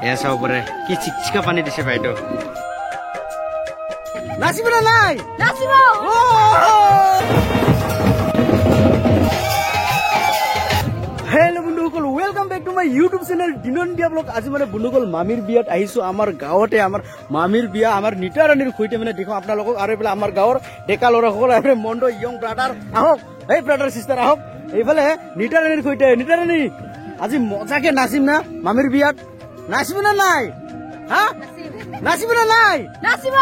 এয়া চাব পাৰে কি চিকচিকা পানী দিছে বাইদেউ নাচিব না নাই নাচিব হেল্ল' বন্ধুসকল welcome back to my YouTube channel দিনন দিয়া ব্লগ আজি মানে বন্ধুসকল মামীৰ বিয়াত আহিছো আমাৰ গাঁৱতে আমাৰ মামীৰ বিয়া আমাৰ নিতা ৰাণীৰ সৈতে মানে দেখো আপোনালোকক আৰু এইফালে আমাৰ গাঁৱৰ ডেকা ল'ৰাসকল আৰু মণ্ড ইয়ং ব্ৰাদাৰ আহক এই ব্ৰাদাৰ চিষ্টাৰ আহক এইফালে নিতা ৰাণীৰ সৈতে নিতা ৰাণী আজি মজাকে নাচিম না মামীৰ বিয়াত নাচিব না নাই হা নাচিব না নাই নাচিব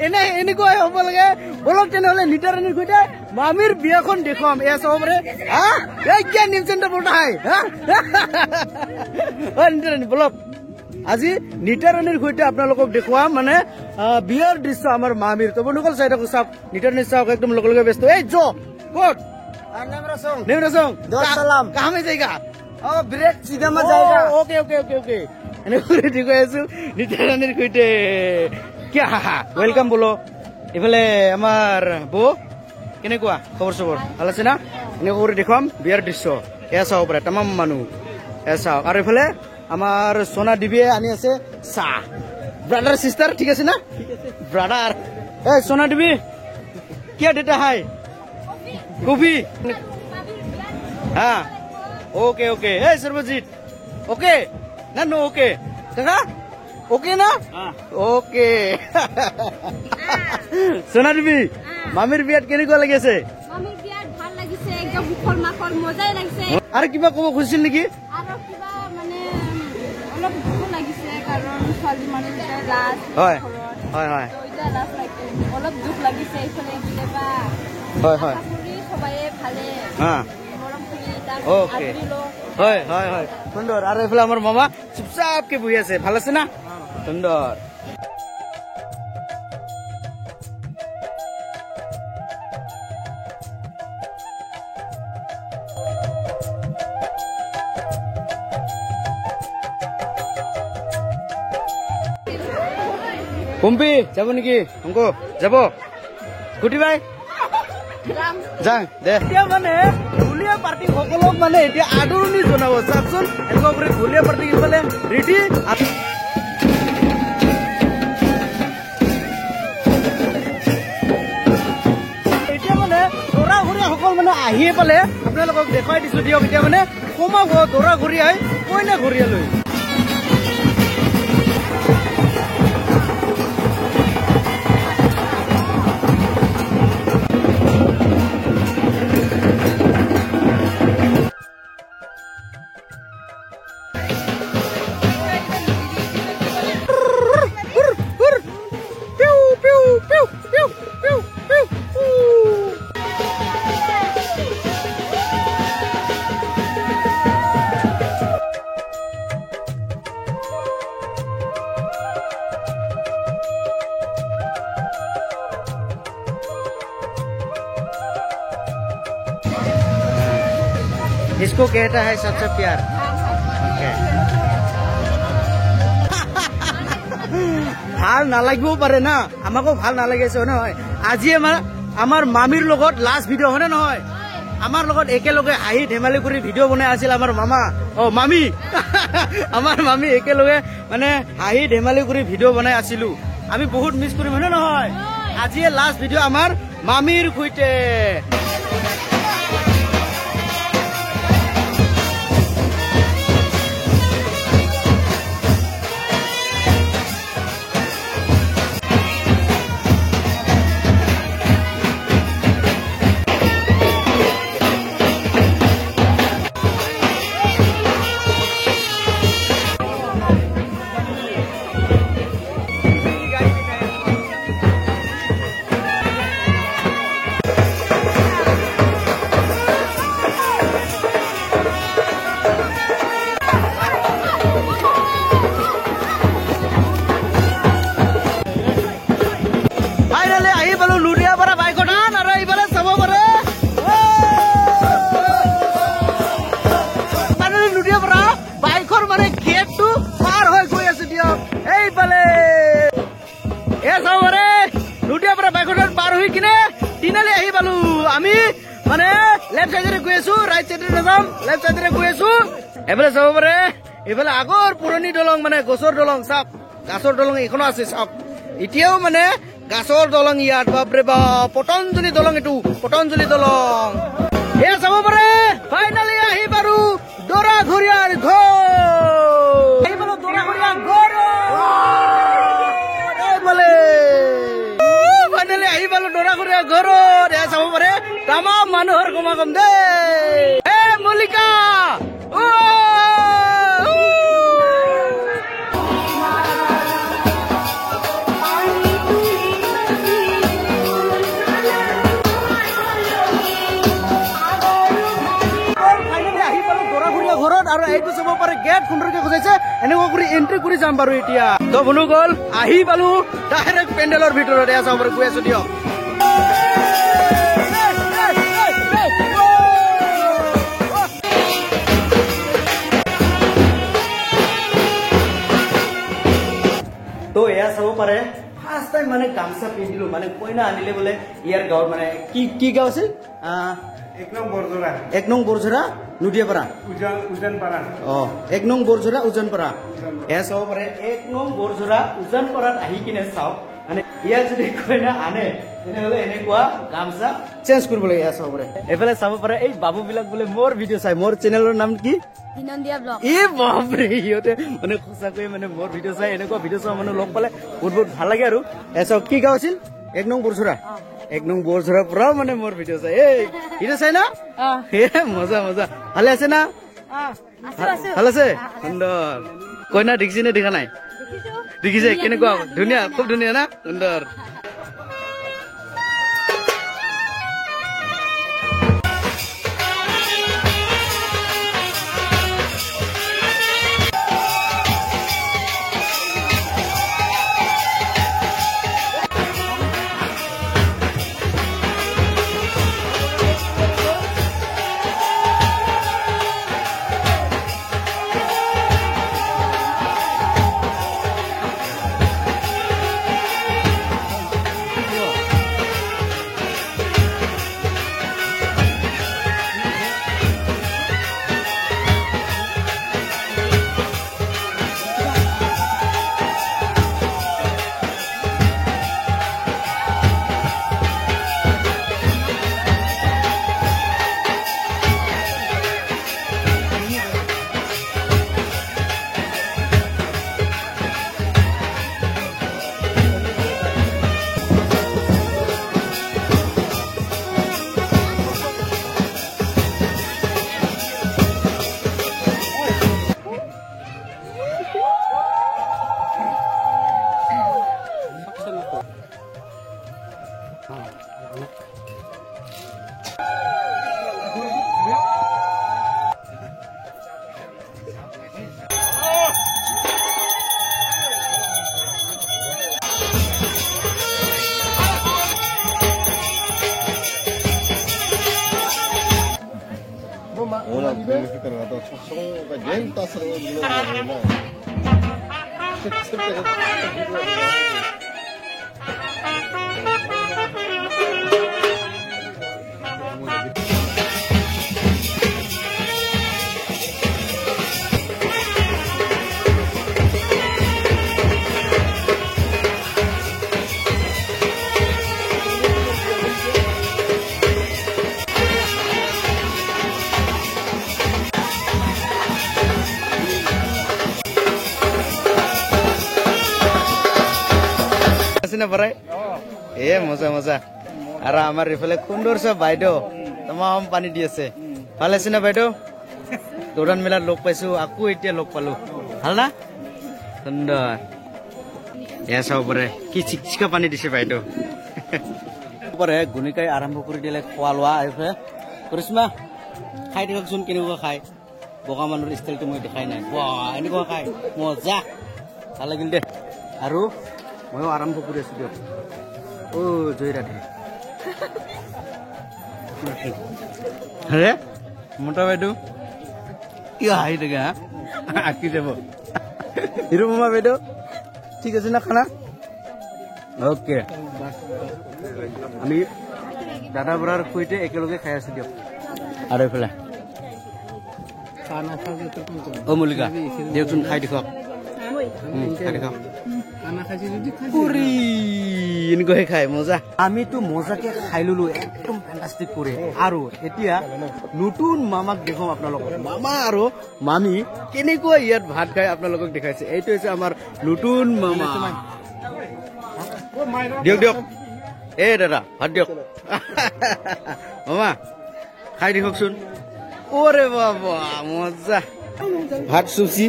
এনে এনেকুৱা হ'ব লাগে বলক তেনেহ'লে নিতা ৰাণীৰ সৈতে মামীৰ বিয়াখন দেখুৱাম এয়া চাব পাৰে হা এই কিয় নিউজ চেণ্টাৰ পঠাই হা নিতা ৰাণী বলক আজি নিতা ৰাণীৰ সৈতে আপোনালোকক দেখুৱাম মানে বিয়াৰ দৃশ্য আমাৰ মামীৰ তো বন্ধুসকল চাই থাকক চাওক নিতা ৰাণী চাওক একদম লগে লগে ব্যস্ত এই জ ক'ত नेमरासों सलाम कहाँ में जाएगा ब्रेक सीधा में जाएगा ओके ओके ओके ओके এনে কৰি ঠিক আছে নিতা ৰাণীৰ সৈতে কি ওয়েলকাম বলো ইফালে আমাৰ বৌ কেনেকুৱা খবৰ চবৰ ভাল আছে না এনে কৰি দেখুৱাম বিয়াৰ দৃশ্য এয়া চাব পাৰে তামাম মানুহ এয়া চাওক আৰু ইফালে আমাৰ সোনা দিবিয়ে আনি আছে চাহ ব্ৰাদাৰ সিস্টাৰ ঠিক আছে না ব্ৰাদাৰ এ সোনা দিবি क्या देता है कॉफी हाँ ओके ओके ए सर्वजीत ओके ना नो ओके कहा ओके ना ओके सोना देवी मामीर बियात केनेকুৱা লাগিছে মামিৰ বিয়াত ভাল লাগিছে একদম মুখৰ মাখৰ মজাই লাগিছে আৰু কিবা ক'ব খুজিছিল নেকি আৰু কিবা মানে অলপ দুখ লাগিছে কাৰণ ছোৱালী মানুহৰ লাজ হয় হয় হয় এটা লাজ লাগে অলপ দুখ লাগিছে ইফালে কিবা হয় হয় সবাই ভালে হা মৰম কৰি তাক ওকে আদৰিলো হয় হয় হয় সুন্দৰ আৰু এইফালে আমাৰ মামা চুপচাপকে বহি আছে ভাল আছে না সুন্দৰ পম্পি যাব নেকি অংক যাব গুটি বাই যাং দে এতিয়া মানে ঢুলীয়া পাৰ্টি সকলক মানে এতিয়া আদৰণি জনাব চাওকচোন এনেকুৱা কৰি ঢুলীয়া পাৰ্টি ইফালে ৰেডি এতিয়া মানে দৰা ঘৰীয়া সকল মানে আহিয়ে পালে আপোনালোকক দেখুৱাই দিছো দিয়ক এতিয়া মানে সোমাব দৰা ঘৰীয়াই কইনা ঘৰীয়ালৈ इसको कहता है सबसे प्यार ভাল নালাগিবও পাৰে না আমাকো ভাল নালাগিছে নহয় আজি আমাৰ মামীৰ লগত লাষ্ট ভিডিঅ' হয়নে নহয় আমাৰ লগত একেলগে হাঁহি ধেমালি কৰি ভিডিঅ' বনাই আছিল আমাৰ মামা মামী আমাৰ মামী একেলগে মানে হাঁহি ধেমালি কৰি ভিডিঅ' বনাই আছিলো আমি বহুত মিছ কৰিম হয়নে নহয় আজিয়ে লাষ্ট ভিডিঅ' আমাৰ মামীৰ সৈতে আমি মানে লেফট সাইডে গৈ আছো রাইট সাইডে নাযাম লেফট সাইডে গৈ আছো এবারে যাব পারে এইফালে আগৰ পুৰণি দলং মানে গছৰ দলং চাওক গাছৰ দলং এইখনো আছে চাওক এতিয়াও মানে গাছৰ দলং ইয়াত বাপৰে বাপ পতঞ্জলি দলং এইটো পতঞ্জলি দলং এ চাব পাৰে ফাইনালি আহি পাৰো দৰাঘৰীয়াৰ ঘৰ আহি পালো দৰাঘৰীয়াৰ ঘৰ বলে ফাইনালি আহি পালো দৰাঘৰীয়াৰ ঘৰত এ চাব পাৰে তামাম মানুহৰ সমাগম দেই এ মল্লিকা ঘৰত আৰু এইটো চাব পাৰে গেট সুন্দৰকে সজাইছে এনেকুৱা কৰি এন্ট্ৰি কৰি যাম বাৰু এতিয়া তো বনু গল আহি পালো ডাইৰেক্ট পেণ্ডেলৰ ভিতৰত এয়া চাব পাৰে গৈ আছো দিয়ক তো এয়া চাব পাৰে ফাৰ্ষ্ট টাইম মানে গামছা পিন্ধিলো মানে কইনা আনিলে বোলে ইয়াৰ গাঁৱত মানে কি গাঁও আছিল 1 নং বৰজোৰা 1 নং বৰজোৰা নুডিয়াপাৰা উজানপাৰা 1 নং বৰজোৰা উজানপাৰা এয়া চাব পাৰে 1 নং বৰজোৰা উজানপাৰাত আহি কিনে চাওক মানে ইয়াৰ যদি কইনা আনে তেনেহ'লে এনেকুৱা গামছা চেঞ্জ কৰিব লাগে এয়া চাব পাৰে এইফালে চাব পাৰে এই বাবু বিলাক বোলে মোৰ ভিডিঅ' চাই মোৰ চেনেলৰ নাম কি দিনন্দিয়া ব্লগ এই বাপৰে সিহঁতে মানে সঁচাকৈ মানে মোৰ ভিডিঅ' চাই এনেকুৱা ভিডিঅ' চোৱা মানুহ লগ পালে বহুত ভাল লাগে আৰু এয়া চাওক কি গাঁও আছিল 1 নং বৰজোৰা 1 নং বৰজোৰা পৰা মানে মোৰ ভিডিঅ' চাই এই ভিডিঅ' চাই না মজা ভালে আছে না ভাল আছে সুন্দৰ কইনা দেখিছে নে দেখা নাই দেখিছে কেনেকুৱা ধুনীয়া খুব ধুনীয়া না সুন্দৰ Hola, verificar la dos. Son galletas o পাৰে এ মজা আৰু আমাৰ ইফালে সুন্দৰ সব বাইদেউ তমাম পানী দি আছে ভাল আছে না বাইদেউ দৌৰাণ মেলাত লগ পাইছো আকৌ এতিয়া লগ পালো ভাল না সুন্দৰ এয়া চাব পাৰে কি চিকচিকা পানী দিছে বাইদেউ পাৰে গুণিকাই আৰম্ভ কৰি দিলে খোৱা লোৱা এইফালে কৰিশ্মা খাই দিয়কচোন কেনেকুৱা খাই বগা মানুহৰ ষ্টাইলটো মই দেখাই নাই এনেকুৱা খাই মজা ভাল লাগিল দে আৰু ময়ো আৰম্ভ কৰি আছো দিয়ক অ জয় ৰাধে আৰে মোটা বাইদেউ কি হাঁহি থাকে আঁকি যাব হিৰো মামা বাইদেউ ঠিক আছে না খানা অ'কে আমি দাদা বৰাৰ সৈতে একেলগে খাই আছো দিয়ক আৰু এইফালে অ মল্লিকা দিয়কচোন খাই দেখক খাই দেখক পুৰি এনেকৈ খাই মজা আমিতো মজাকে খাই ললো একদম ফেন্টাস্টিক কৰি আৰু এতিয়া নতুন মামাক দেখুৱাম আপোনালোকক মামা আৰু মামী কেনেকুৱা ইয়াত ভাত খাই আপোনালোকক দেখাইছে এইটো হৈছে আমাৰ নতুন মামা দিয়ক দিয়ক এ দাদা ভাত দিয়ক মামা খাই দেখকচোন ওরে বাবা মজা ভাত চুচি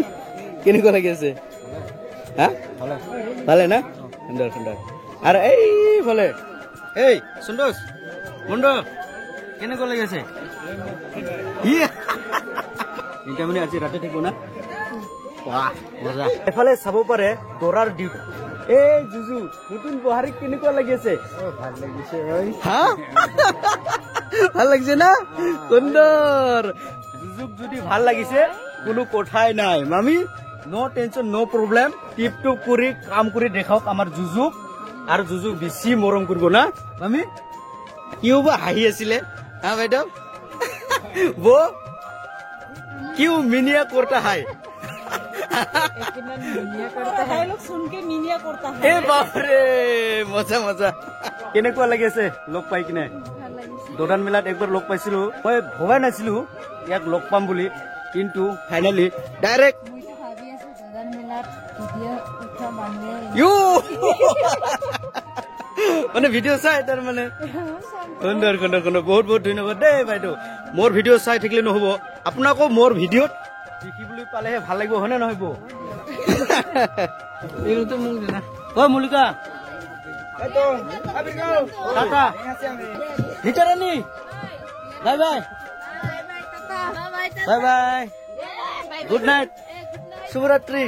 কেনেকুৱা লাগি আছে হা ভালে না সুন্দৰ সুন্দৰ আৰু এইফালে এই সুন্দৰ মুন্দ কেনেকুৱা লাগি আছে এতিয়া মানে আজি ৰাতি থাকিব না বাহ মজা এফালে চাব পাৰে দৰাৰ ডিউটি এই জুজু নতুন বহাৰী কেনেকুৱা লাগি আছে ভাল লাগিছে হা ভাল লাগিছে না সুন্দৰ জুজুক যদি ভাল লাগিছে কোনো কথাই নাই মামি নো টেনশন নো প্ৰব্লেম টিপ টুপ কৰি কাম কৰি দেখাওক আমাৰ জুজুক আৰু জুজুক বেছি মৰম কৰিব না মামি কিয় বা হাঁহি আছিলে হা বাইদেউ বো কিয় মিনিয়া কৰতা হাই এ বাপৰে মজা মজা কেনেকুৱা লাগি আছে লগ পাই কিনে দোকান মেলাত একবাৰ লগ পাইছিলো মই ভবাই নাছিলো ইয়াক লগ পাম বুলি কিন্তু ফাইনেলি ডাইৰেক্ট মানে ভিডিঅ' চাই তাৰ মানে সুন্দৰ সুন্দৰ সুন্দৰ বহুত বহুত ধন্যবাদ দেই বাইদেউ মোৰ ভিডিঅ' চাই থাকিলে নহব আপোনাকো মোৰ ভিডিঅ'ত দেখিবলৈ পালেহে ভাল লাগিব হয়নে নহব অ মল্লিকা টাটা ভিতৰাণী bye bye bye bye good night শুভৰাত্ৰি